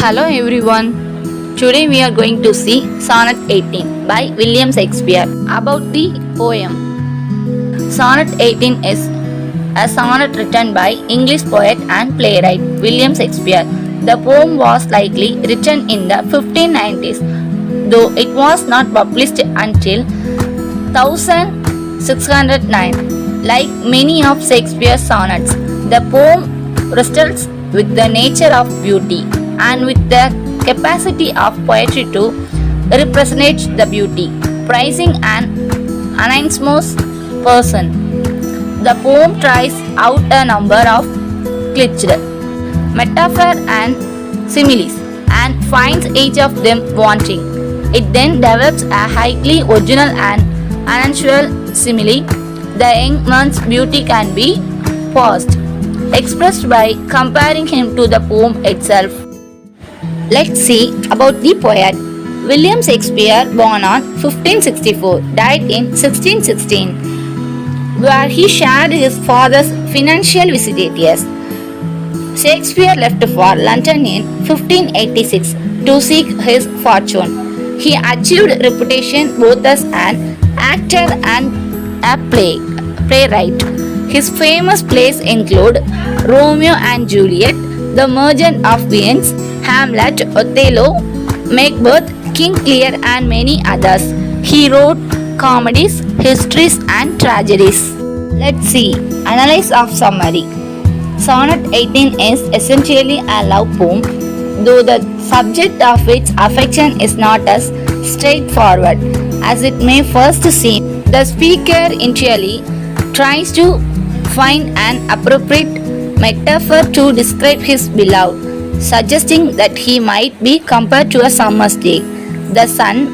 Hello everyone. Today we are going to see Sonnet 18 by William Shakespeare. About the poem. Sonnet 18 is a sonnet written by English poet and playwright William Shakespeare. The poem was likely written in the 1590s, though it was not published until 1609. Like many of Shakespeare's sonnets, the poem wrestles with the nature of beauty and with the capacity of poetry to represent the beauty, praising an anonymous person. The poem tries out a number of clichés, metaphors and similes and finds each of them wanting. It then develops a highly original and unusual simile. The young man's beauty can be paused, expressed by comparing him to the poem itself. Let's see about the poet. William Shakespeare, born on 1564, died in 1616, where he shared his father's financial vicissitudes. Shakespeare left for London in 1586 to seek his fortune. He achieved reputation both as an actor and a playwright. His famous plays include Romeo and Juliet, The Merchant of Venice, Hamlet, Othello, Macbeth, King Lear, and many others. He wrote comedies, histories, and tragedies. Let's see. Analysis of summary. Sonnet 18 is essentially a love poem, though the subject of its affection is not as straightforward as it may first seem. The speaker initially tries to find an appropriate metaphor to describe his beloved, suggesting that he might be compared to a summer's day, the sun,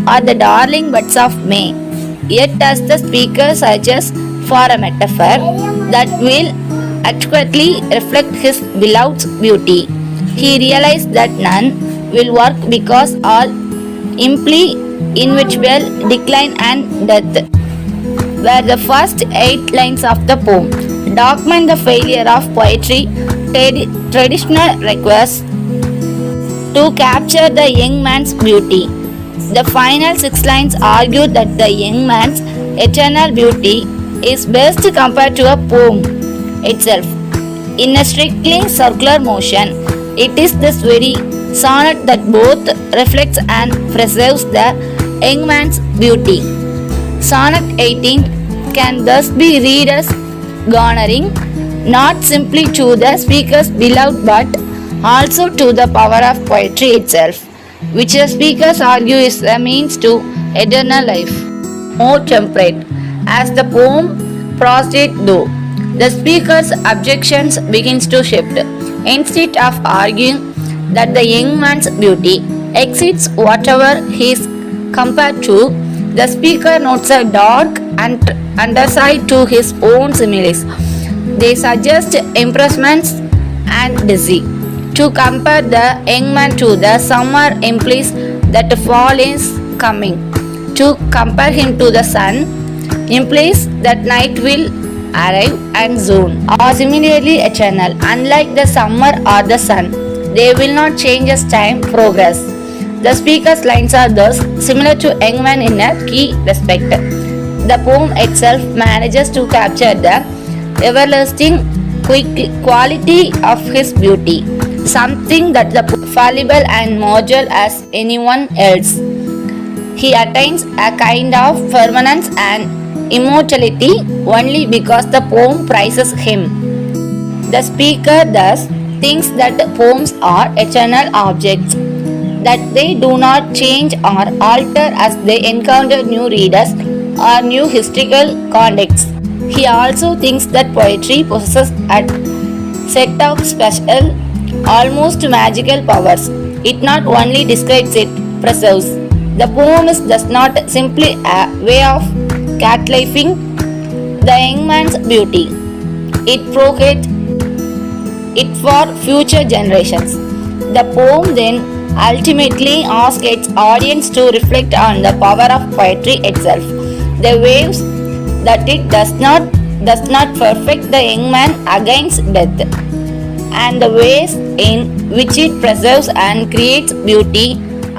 or the darling buds of May. Yet, as the speaker searches for a metaphor that will adequately reflect his beloved's beauty, he realizes that none will work because all imply inevitable decline and death. Where the first 8 lines of the poem document the failure of poetry traditional request to capture the young man's beauty. The final 6 lines argue that the young man's eternal beauty is best compared to a poem itself. In a strictly circular motion, it is this very sonnet that both reflects and preserves the young man's beauty. Sonnet 18 can thus be read as garnering not simply to the speaker's beloved but also to the power of poetry itself, which the speakers argue is the means to eternal life. More temperate. As the poem proceeds though, the speaker's objections begins to shift. Instead of arguing that the young man's beauty exceeds whatever he is compared to, the speaker notes a dark and underside to his own similes. They suggest impressments and deceit. To compare the young man to the summer implies that fall is coming. To compare him to the sun implies that night will arrive and soon are similarly eternal. Unlike the summer or the sun, they will not change as time progresses. The speaker's lines are thus similar to young man in a key respect. The poem itself manages to capture the everlasting quality of his beauty, something that the fallible and mortal as anyone else. He attains a kind of permanence and immortality only because the poem prizes him. The speaker thus thinks that the poems are eternal objects, that they do not change or alter as they encounter new readers or new historical contexts. He also thinks that poetry possesses a set of special, almost magical powers. It not only describes, it preserves. The poem is thus not simply a way of catalyzing the young man's beauty. It procreates it for future generations. The poem then ultimately asks its audience to reflect on the power of poetry itself. The waves that it does not perfect the young man against death, and the ways in which it preserves and creates beauty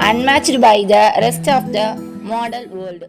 unmatched by the rest of the model world.